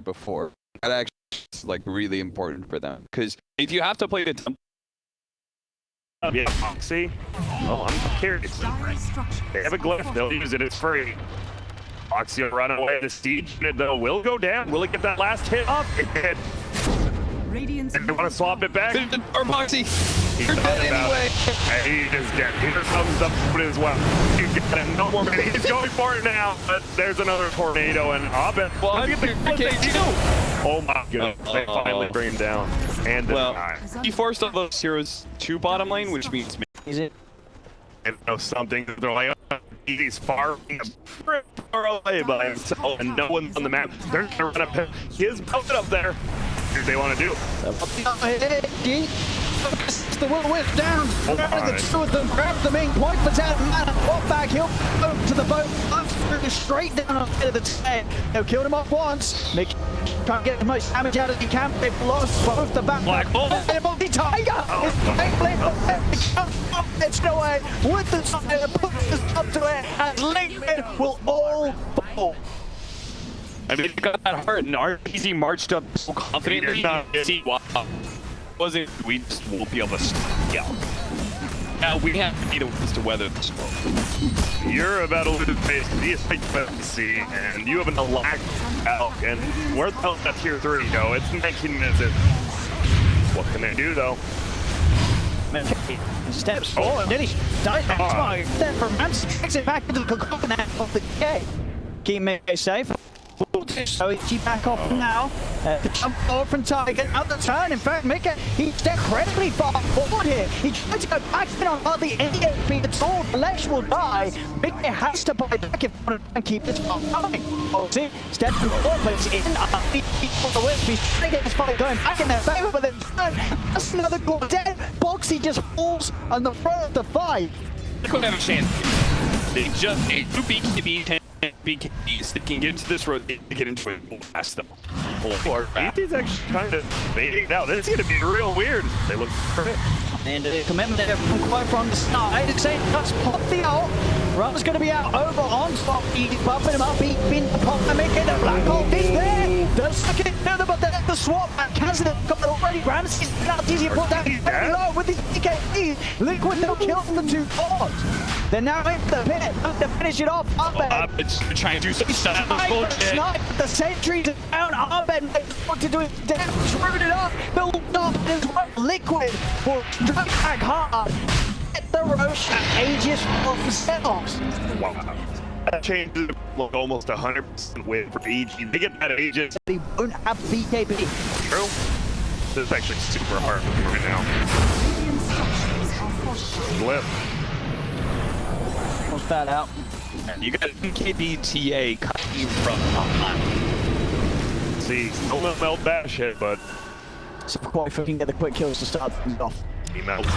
before. That actually is like really important for them because if you have to play the temple. Yeah, see? Oh, I'm curious. They have a glyph, they'll use it, it's free. Foxy will run away. The siege unit, though, will go down. Will it get that last hit up? And they want to swap it back. Or Moxie, You're dead anyway. He is dead. Here comes the foot as well. You get him. No more minute. He's going for it now. But there's another tornado, and Abed. Well, oh my goodness. They finally bring him down. And he forced all those heroes to bottom lane, which means Is it? and know something. They're like, he's far away by himself, and no one's on the map. They're gonna run up his bucket up there. What do they want to do? The whip down. The two of them grab the main point for down. Walk back. He'll go to the boat. Straight down on the head of the tank. They'll kill him off once. Make try to get the most damage out as he can. They've lost both the back. Black Bull. The Tiger it's no way with the Tiger pushes up to it, and Liquid will all fall. I mean, he got that hurt, and RPZ marched up so confidently. See, wow. We just won't be able to stop. Now we have to be the ones to weather the storm. You're about to lose face see, and you have an lack out, and where the hell is that tier 3 go? It's 19 minutes in. What can they do though? Steps forward, nearly dies back. Then from Ramsey tricks it back into the coconut of the K. Keep me safe. So he's back off now. The jump forward from Tiger, out the turn. In fact, Mika, he's incredibly far forward here. He tries to go back in on hardly any HP at all. Lesh will die. Mika has to buy back if he wants to keep this fight going. Boxy steps forward, but it's in. He's trying to get this fight going back in their favor, but then that's another goal dead. Boxy just falls on the front of the fight. They couldn't have a chance. They just need 2 BKB, 10 BKBs. They can get into this road, they get into it, blast them. He's actually kind of fading out. This is going to be real weird. They look perfect. And the commitment there from quite from the start. I'd say that's pop the ult. Rum's going to be out over on top. He's buffing him up. He's been pop and making the black hole. He's there. The second another, but there's the swap back. Hasn't got it already. Ramsey's not easy to put down. He's very low with his DKE. Liquid no kill from the 2 bots. They're now in the pit. To finish it off. Abed. It's trying to do some stuff. The sentries down. Abed what to do it. Screwed it up. Built up as well. Liquid will strike back hard. Get the Roche Aegis for themselves. Wow. That changes look almost 100% win for EG. They get that Aegis. They won't have BKB. True. This is actually super hard for me right now. Flip. What's that out? You got KBTA coming from See, don't melt that shit, but So quite if we can get the quick kills to start things off. he melts.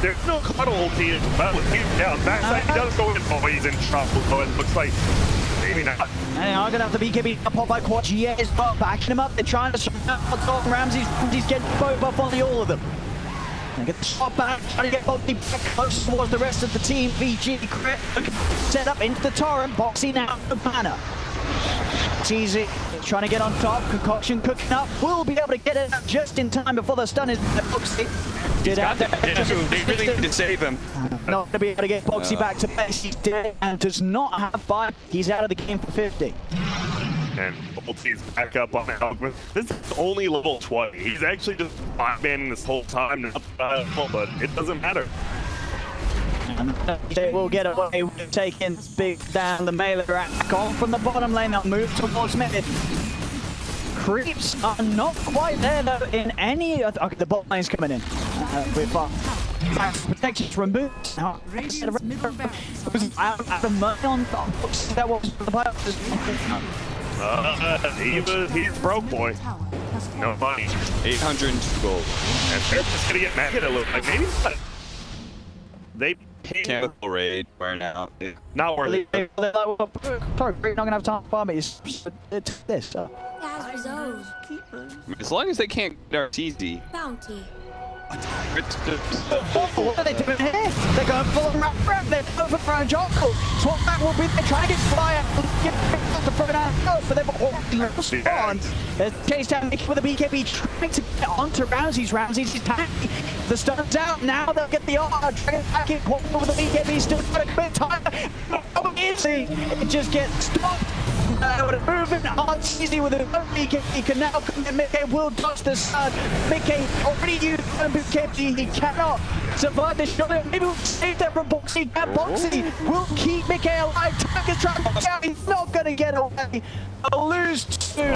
There's no cuddle ulti in battle. He's down. Backside, he does go in. Oh, he's in trouble, so it looks like maybe not. And I'm gonna have to BKB up by Quad. Yeah, is backing him up. They're trying to stop Ramsey's getting both buff on all of them. And get the shot back, trying to get Boxy back close towards the rest of the team. VG crit set up into the torrent. Boxy now the banner. It's easy. Trying to get on top. Concoction cooking up. We'll be able to get it up just in time before the stun is Boxy. Get out there. They really need to save him. Not going to be able to get Boxy back to base. He's dead and does not have 5. He's out of the game for 50. And Ulti's back up on Alchemist. This is only level 20. He's actually just banning this whole time, but it doesn't matter. And they will get away with taking big down the melee rack on from the bottom lane. They'll move towards mid. Creeps are not quite there though in any of okay, the bot lane's coming in. With protection's removed. Now, out of mud on that was the purpose. He's broke, boy. No money. 802 gold. And they're just gonna get mad at it. Look like maybe not. They Can't raid burn out. not worth it. They're like, well, sorry, we're not gonna have time to farm it. It's this. As long as they can't get our easy. Bounty. What are they doing here? They're going full on rap. They're over for a jungle. Swap back will be there trying to get fly out. Get to throw it out. But they're all spawn. They're chased down Mickey with a BKB trying to get onto Ramses. Ramses is tanky. The stun's out. Now they'll get the R. Dragon back in. With the BKB still got a bit time. Easy. It just gets stopped. Moving on easy with it. He can now come in. Mickey will dodge the sun. Mickey already used BKB. He cannot survive this shot. Maybe we'll save that from Boxy. And Boxy will keep Mickey alive. Tiger's trying to out. He's not going to get away. They'll lose two.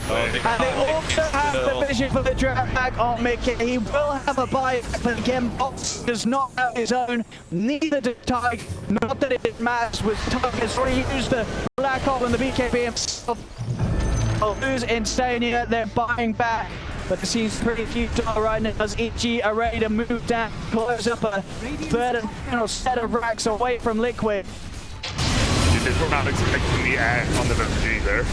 And they also have the vision for the draft back on Mickey. He will have a buy, but again, Box does not have his own. Neither does Tiger. Not that it matters with Tiger's already used the black hole and the BKB himself. They'll lose Insania. They're buying back. But it seems pretty futile right now as EG are ready to move down, close up a third and final set of racks away from Liquid. We're not expecting the ad on the MG there.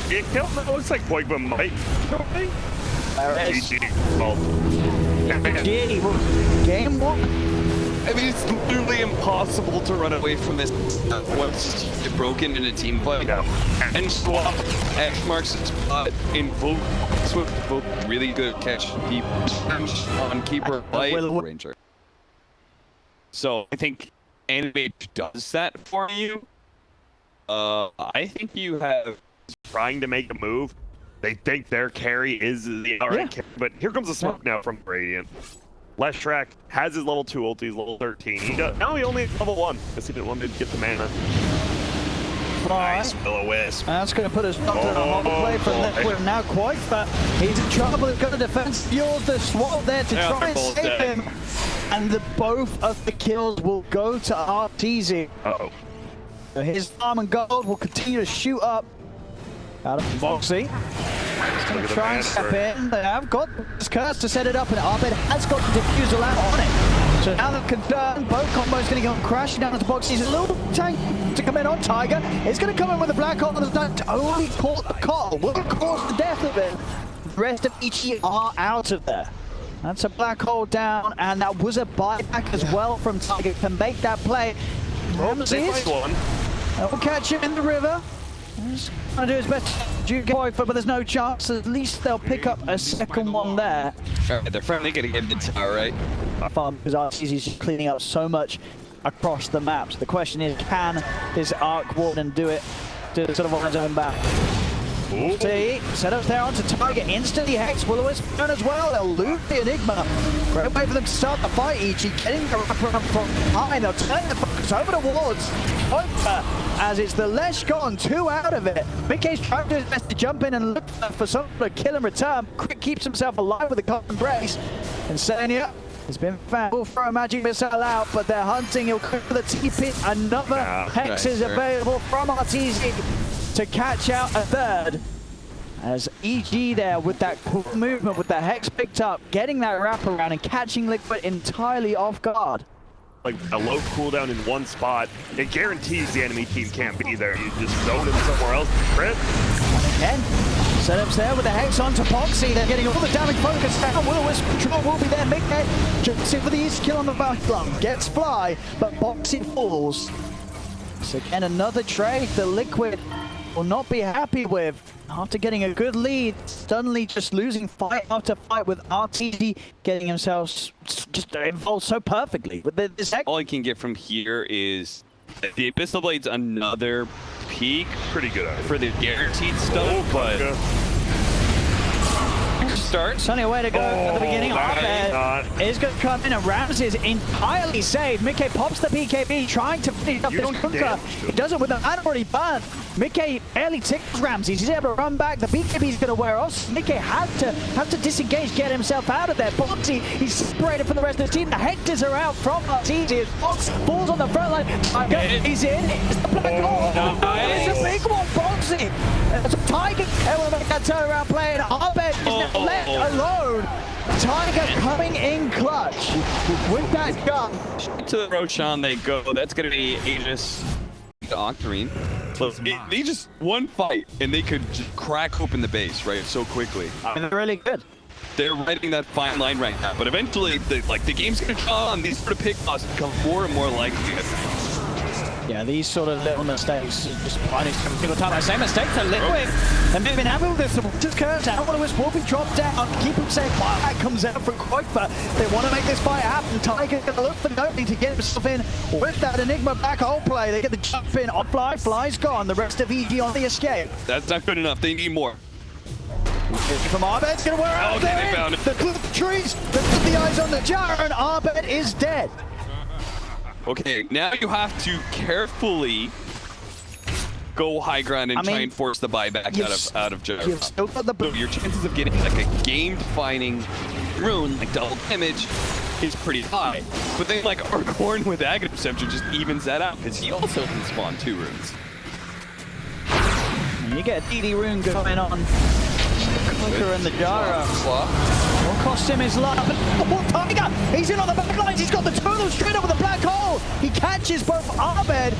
It looks like Boigba might. Game one. I mean, it's literally impossible to run away from this once it's broken in a team fight. And swap X marks the spot in full swap. Both really good catch on keeper light ranger. So I think Animate does that for you. I think you have trying to make a move. They think their carry is the alright carry, but here comes the smoke now from Radiant. Leshrac has his level 2 ult, he's level 13. He only has level 1, because he didn't want to get the mana. Nice will-o-wisp. That's going to put us up to a hard play from Liquid now quite, but he's in trouble. He's got a defense fuels the swap there to try and save him. And both of the kills will go to RTZ. Uh-oh. So his farm and gold will continue to shoot up. Out of Boxy. He's going to try and step in. They have got this curse to set it up, and Arbed has got the diffusal out on it. So now they're concerned. Both combos going to go crashing down into Boxy. He's a little tank to come in on Tiger. It's going to come in with a black hole and the only caught the call. Will cause the death of it. The rest of EG are out of there. That's a black hole down, and that was a buyback as well from Tiger to make that play. Ramses will catch him in the river. He's going to do his best to get but there's no chance. At least they'll pick up a second one there. They're finally going to get the tower, right? Fun, because RCZ is cleaning up so much across the maps. The question is, can this Arc Warden do it to sort of on his own back? See, setups there onto Tiger, instantly Hex will-o-wisp as well. They'll loot the Enigma. Great way for them to start the fight, EG getting the wrapper up from behind. They'll turn the focus over towards Opa, as it's the Lesh gone, 2 out of it. Mickey's trying to do his best to jump in and look for someone to kill and return. Quick keeps himself alive with a common brace. And Sanya has been found. Will throw a magic missile out, but they're hunting. He'll go for the TP. Another Hex is available from RTZ to catch out a third. As EG there with that cool movement, with the Hex picked up, getting that wraparound and catching Liquid entirely off guard. Like a low cooldown in one spot, it guarantees the enemy team can't be there. You just zone him somewhere else. Crit. And again, setups there with the Hex onto Boxy. They're getting all the damage focus down. Will-o-wisp control will be there. Mickey jumps in for the easy kill on the backlung. Gets Fly, but Boxy falls. So again, another trade the Liquid will not be happy with. After getting a good lead, suddenly just losing fight after fight with RTZ getting himself just involved so perfectly. With this all I can get from here is the Abyssal Blade's another peak. Pretty good for the guaranteed stuff, but start. Sunny way to go at the beginning. Arbed is going to come in, and Ramses is entirely saved. Mickey pops the BKB, trying to finish up this Kunka. He does it with an already burned. Mickey barely tickles Ramses. He's able to run back. The BKB is going to wear off. Mickey has to disengage, get himself out of there. Boxy, he's separated from the rest of the team. The Hectors are out from RTZ. Box falls on the front line. He's in. It's the black hole. It's a big one, Boxy. It's a Tiger able to make that turnaround play, and Arbed is now left alone. Tiger coming in clutch with that gun. To Roshan they go. That's going to be Aegis to Octarine. They just one fight and they could just crack open the base, right, so quickly. They're really good. they're riding that fine line right now. But eventually, the game's gonna come on. These sort of pick-offs become more and more likely. Yeah, these sort of little mistakes just punish every single time. The same mistake to Liquid. And they've been having this. Just curves out. One of his will be dropped down. Keep him safe. That comes out from Kuiper. They want to make this fight happen. Tiger's going to look for the opening to get himself in with that Enigma back hole play. They get the jump in on Fly. Fly's gone. The rest of EG on the escape. That's not good enough. They need more. From Arbed's going to wear out. Okay, they found it. They put the trees. They put the eyes on the jar, and Arbed is dead. Okay, now you have to carefully go high ground and try and force the buyback out of Jar. You've still got the So your chances of getting like a game-defining rune, like double damage, is pretty high. But then like Arcorn with Aghanim Scepter just evens that out because he also can spawn 2 runes. And you get a DD rune going on. Clicker and the Jara. Will cost him his life. Oh, Tiger! He's in on the back lines. He's got the tunnel straight over the black hole. He catches both Arbed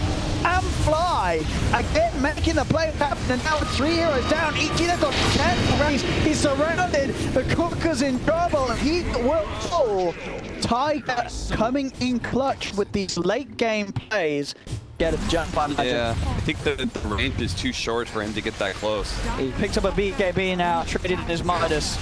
and Fly. Again, making the play happen. And now 3 heroes down. EG, they've got 10 rounds. He's surrounded. The Cooker's in trouble. He will fall. Tiger coming in clutch with these late game plays. Get a jump on. Yeah, I think the range is too short for him to get that close. He picked up a BKB now, traded in his Midas.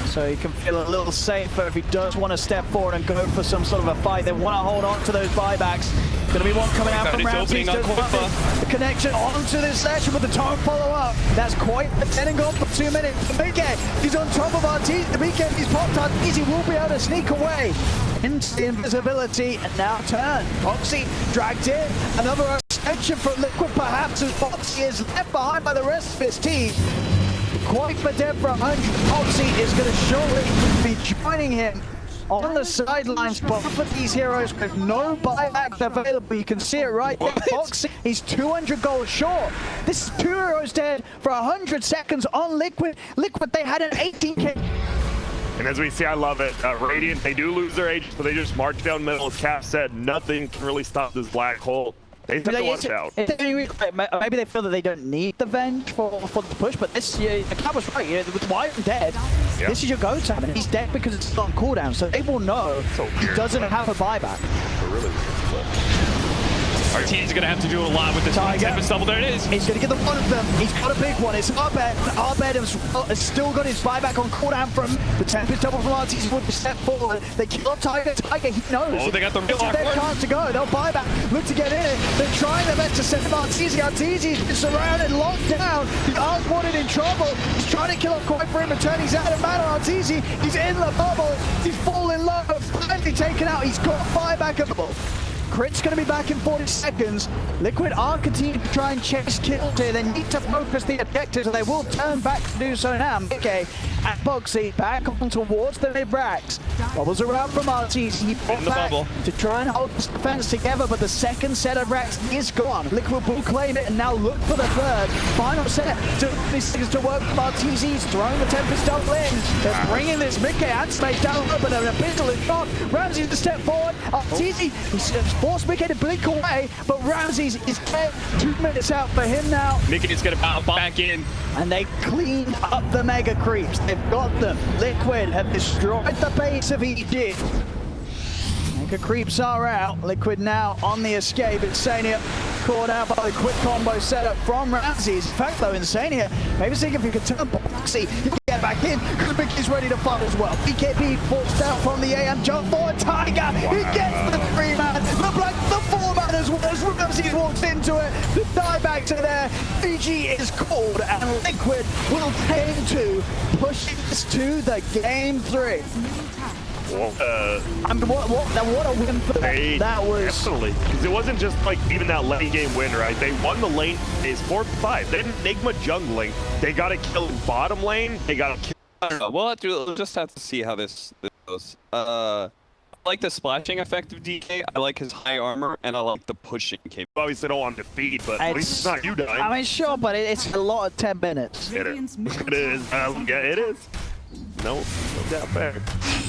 So he can feel a little safer if he does want to step forward and go for some sort of a fight. They want to hold on to those buybacks. Going to be one coming out from Ramsey. The connection onto this session with the tone follow-up. That's quite getting on for 2 minutes. Mike, he's on top of RT. The weekend he's popped out. Easy will be able to sneak away into the invisibility and now turn. Foxy dragged in. Another extension for Liquid perhaps as Foxy is left behind by the rest of his team. Quite for dead for 100. Foxy is going to surely be joining him on the sidelines. Both of these heroes with no buyback available. You can see it right there. Foxy, he's 200 gold short. This is 2 heroes dead for 100 seconds on Liquid. Liquid, they had an 18k. And as we see, I love it. Radiant, they do lose their agents, but they just march down middle. As Cap said, nothing can really stop this black hole. They have to watch out. Maybe they feel that they don't need the Venge for the push, but this, Cap was right. With Wyatt dead, this is your go-to. And he's dead because it's on cooldown, so they will know he doesn't have a buyback. RT's going to have to do a lot with this Tempest double. There it is. He's going to get the one of them. He's got a big one. It's Arbed. Arbed has still got his buyback on cooldown from the Tempest double from RT. He's going to step forward. They kill Tiger. Tiger, he knows. Oh, they got the it's their chance to go. They'll buy back. Look to get in. They're trying their best to send Arteezy. Arteezy's been surrounded, locked down. The Ark wanted in trouble. He's trying to kill off quite for him and turn. He's out of mana. Arteezy, he's in the bubble. He's falling low. Finally taken out. He's got buyback available. Crit's going to be back in 40 seconds. Liquid are continuing to try and chase kills here. They need to focus the objectives, and they will turn back to do so now. Okay, at Boxy, back on towards the mid-racks. Bubbles around from Arteezy. He brought back to try and hold this defense together, but the second set of racks is gone. Liquid will claim it and now look for the third. Final set. 2 seconds to work from Arteezy. He's throwing the Tempest double in. They're bringing this Mickey and Slade down low, but an abyssal is shot. Ramsey's to step forward. Arteezy, he's forced Mickey to blink away, but Ramsey's is dead. 2 minutes out for him now. Mickey is going to bounce back in. And they cleaned up the mega creeps. They've got them. Liquid have destroyed the base of EG. Mega creeps are out. Liquid now on the escape. Insania caught out by the quick combo setup from Ramsey. In fact, though, Insania maybe seeing if he can turn Boxy. He can get back in because Mickey's ready to fight as well. BKB forced out from the AM jump forward. Tiger, he gets the 3-man. The black, the 4-man as well as Ramsey walks into it. The diebacks are there. EG is called and Liquid will tame to pushing this to the game 3. I mean, what a win for them. That was absolutely, because it wasn't just like even that late game win, right? They won the lane phase 4-5. They had Enigma jungling. They got a kill in bottom lane. They got a kill. I don't know. We'll just have to see how this goes. I like the splashing effect of DK. I like his high armor, and I like the pushing capability. Obviously, don't want to defeat, but at least it's not you dying. I mean, sure, but it's a lot of 10 minutes. It is. Yeah, it is. No doubt there.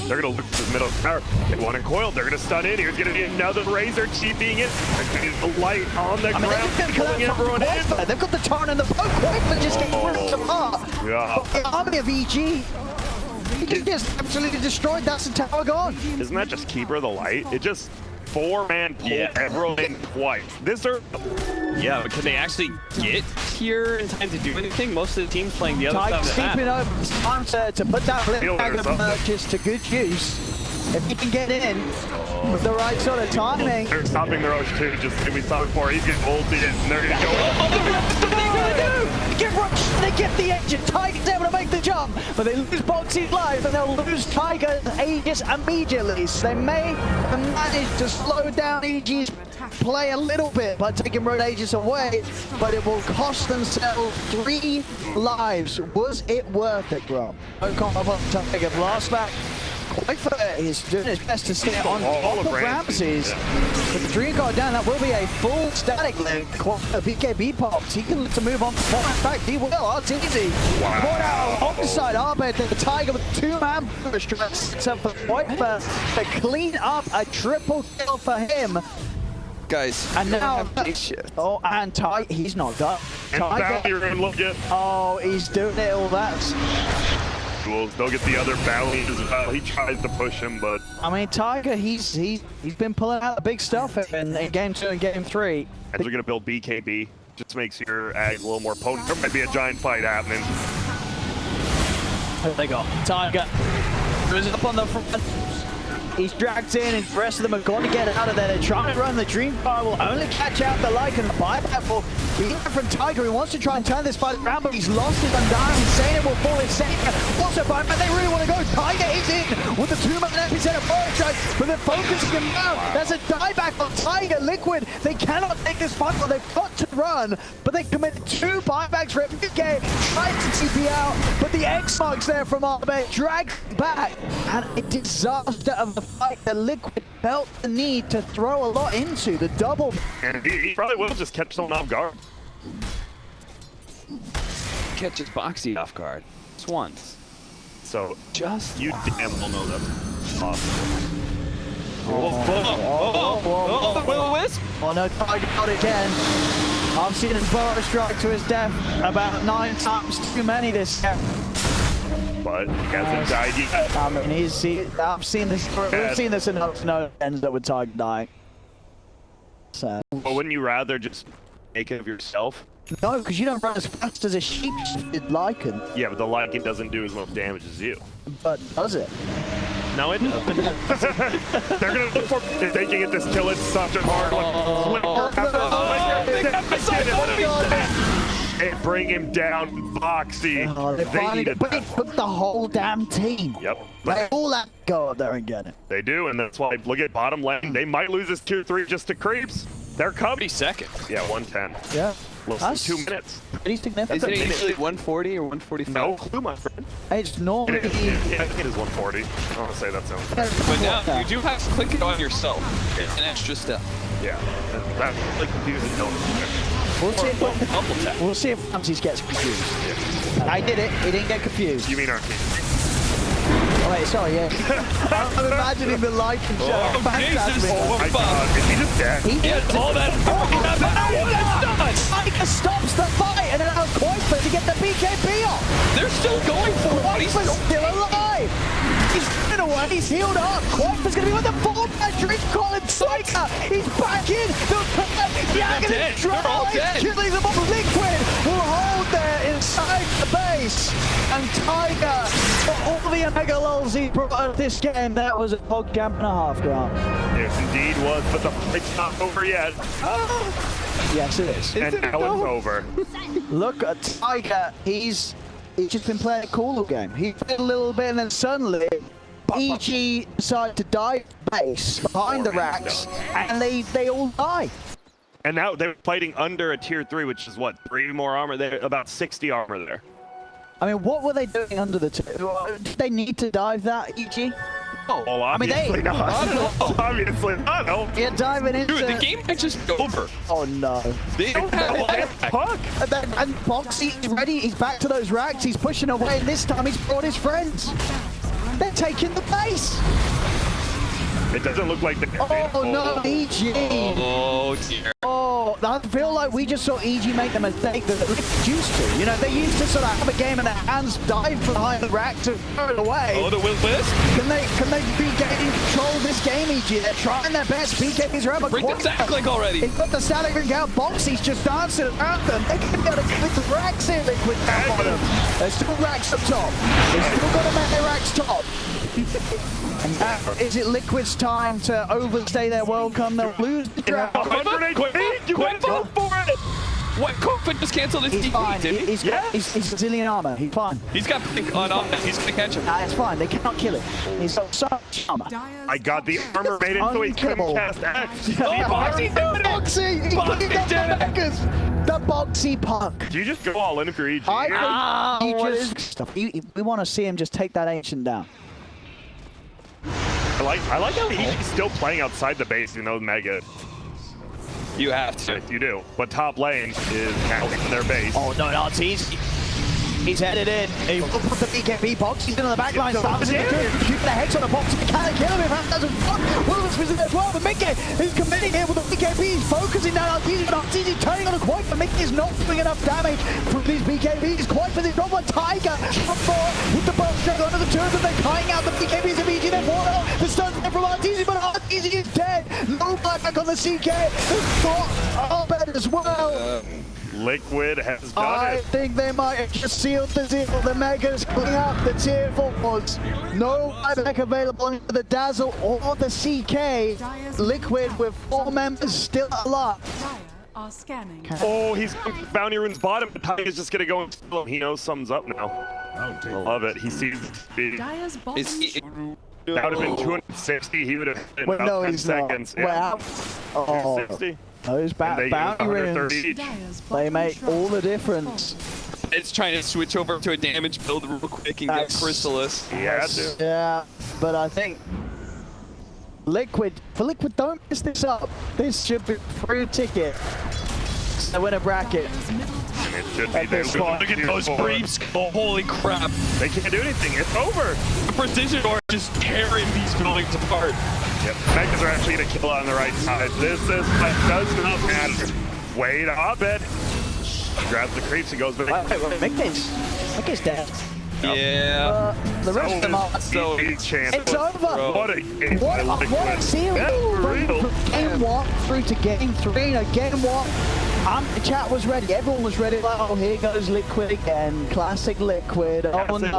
They're going to look for the middle tower. They want to coil. They're going to stun in. Here's going to be another Razor cheaping it. The light on the ground, pulling everyone in. They've got the turn and the poke. But just getting ripped apart. Yeah. The army of EG. He just gets absolutely destroyed. That's the tower gone. Isn't that just Keeper the Light? It just 4-man pulled everyone in twice. This are Yeah, but can they actually get here in time to do anything? Most of the teams playing the other side of Tiger's the map. keeping over. It's time to put that little Fielder bag or of something. merches to good use. If he can get in with the right sort of timing. they're stopping their Roche too. Just we saw before he's getting ulted and they're gonna go. What are they going to do? Get rushed. They get the engine. Tiger's able to make the jump, but they lose Boxy's life and they'll lose Tiger's Aegis immediately. So they may have managed to slow down EG's play a little bit by taking Road Aegis away, but it will cost themselves 3 lives. Was it worth it, Grom? No comment on Tiger. Last back. Quaker is doing his best to stay on top of Ramses. With the Dream Guard down, that will be a full static link. BKB pops. He can look to move on. In fact, he will. It's easy. Brought out alongside Arbed. The Tiger with 2-man push. Except for Quaker to clean up a triple kill for him. Guys, And you now, don't have day shift. oh, and Tiger, he's not done. And now Tiger, you're gonna look at oh, he's doing it all that. tools. They'll get the other bounty as well. He tries to push him, but I mean, Tiger, he's been pulling out the big stuff in game 2 and game 3. as they're gonna build BKB, just makes your ag a little more potent. There might be a giant fight happening. There they go. Tiger goes up on the front. He's dragged in, and the rest of them are going to get out of there. They're trying to run. The Dream Fire will only catch out the Lycan. The buyback will be from Tiger. He wants to try and turn this fight around, but he's lost his Undying. Insane will fall in second. Also, buyback, they really want to go. Tiger is in with the 2-man epicenter forward strike, but they're focusing him now. There's a dieback on Tiger. Liquid, they cannot take this fight, but they've got to run. But they committed 2 buybacks for MDL. Tried to TP out, but the X-Marks there from Arbed dragged back. And a disaster of the fight that Liquid felt the need to throw a lot into. The double. And he probably will just catch someone off guard. Catches Boxy off guard. Just once. So Just you damn well know that's possible. Oh no, Tiger got it again. I've seen him burrow strike to his death about 9 times too many this year. But he hasn't died yet. I mean, I've seen this. We've seen this enough to know it ends up with Tiger dying. So. But wouldn't you rather just make it of yourself? No, because you don't run as fast as a sheep-shifted Lycan. Yeah, but the Lycan doesn't do as much damage as you. But does it? No, it doesn't. They're gonna look for if they can get this kill. It's such a hard one. And bring him down, Boxy. They finally needed but that. it took the whole damn team. Yep. They all have to go up there and get it. They do, and that's why look at bottom lane. They might lose this 2-3 just to creeps. They're coming. 30 seconds. Yeah, 110. Yeah. Less than That's 2 minutes. pretty significant. Isn't it usually 140 or 145? No clue, my friend. It's normally. It is 140. I want to say that sounds right. But now you do have to click it on yourself. It's an extra step. Yeah. That's like confusing. We'll see if Ramses gets confused. I did it. He didn't get confused. You mean Arcane? Oh, wait, sorry, yeah. I'm imagining the Lycan show. Oh, Fantastic. Jesus. Oh my fuck. god, is he just dead? He Yeah, all that. Tiger stops the fight and allows Quaker to get the BKB off. They're still going for it. He's Quaker's still alive. He's running away. He's healed up. Quaker's going to be with the full-back Dream calling Tiger. He's back in. Yeah, going dead. to try They're all dead. killing them all. Liquid will hold there inside the base. And Tiger, for all the Omega lulls he brought out of this game, that was a hog camp and a half, Grant. Yes, indeed was, but the fight's not over yet. Yes, it is. And now it's over. Look at Tiger. He's just been playing a cool game. He played a little bit and then suddenly EG decided to dive base behind the racks and they all die. And now they're fighting under a tier 3, which is what, 3 more armor there, about 60 armor there. I mean, what were they doing under the did they need to dive that, EG? Well, I mean, obviously not. Obviously not. No. You're diving into... Dude, the game might just be over. Oh, no. They don't have Puck. And Boxy, ready. He's back to those racks. He's pushing away, and this time he's brought his friends. They're taking the base. It doesn't look like they Oh, no, EG. Oh, dear. Oh, I feel like we just saw EG make the mistake that they used to. You know, they used to sort of have a game in their hands, dive behind the rack to throw it away. Oh, the Will-Wisp. Can they be getting control of this game, EG? They're trying their best. BKB's around, but Break the Zackling already. He's got the static ring out. Boxy's just dancing around them. They can be able to click the racks here, Liquid down bottom. There's still racks up top. They've still got to make their racks top. And now, is it Liquid's time to overstay their welcome? They'll lose the draft. 100 HP, you can go for it! What? Kofa just canceled his He's DP, fine. did he? He's zillion armor. He's fine. He's got pink on he's gonna catch him. Nah, it's fine. They cannot kill it. He's got so much armor. I got the armor made it so he couldn't Unkillable. cast X. Oh, Boxy's doing it! Boxy! He's Boxy picking up did it! the Megas! The Boxy punk. Do you just go all in if you're EG? I think what he is- just stuff. We want to see him just take that ancient down. I like how he's still playing outside the base, you know, Mega. You have to. Yes, you do. But top lane is now in their base. Oh no, no, he's headed in. He will put the BKB box. He's in on the back line. Starts in shoot the heads on the box. He can't kill him if that doesn't fuck. Willis was in there as well. But Mickey is committing here with the BKB. He's focusing down on TZ, but TZ turning on a quite. But Mickey is not doing enough damage from these BKBs. Quite for this drop on Tiger. Up four with the box straight onto the turret. They're cutting out the BKBs of EG. They're 4-0. The stun from RTZ, but RTZ is dead. No back on the CK. It's got Arbed as well. Liquid has done I it. think they might have just sealed the deal. The Megas pulling up the tier 4s. No buyback available into the Dazzle or the CK. Liquid with 4 members still alive. Dire are scanning. Oh, he's Bounty Rune's bottom, but Tiger's just gonna go and steal him. He knows something's up now. I love it. He sees the speed. Dire's bottom Is he? That would have been 260. He would have been Wait, about no, 10 he's seconds. not. Wow. Oh, 260. those And they used bounty 130 runes. each. Dire's They bottom make shrine all the has difference. fallen. It's trying to switch over to a damage build real quick and get That's- Chrysalis. He had to. Yeah, but I think Liquid, don't mess this up. This should be a free ticket. So win a bracket. Dire's middle And tower it should be. At this They point. Look at those creeps. Oh, holy crap. They can't do anything. It's over. The precision or just tearing these buildings apart. Yep. Megas are actually going to kill on the right side. This does not matter. Wait, Abed. Grabs the creeps and goes back. Wait, Mickey's dead. Yeah. The rest of them are. So each chance. It's over. What a game. What by Liquid. a series That's real. from game 1 through to game 3. Now, game 1, the chat was ready. Everyone was ready. Like, oh, here goes Liquid again. Classic Liquid. Oh Classic no.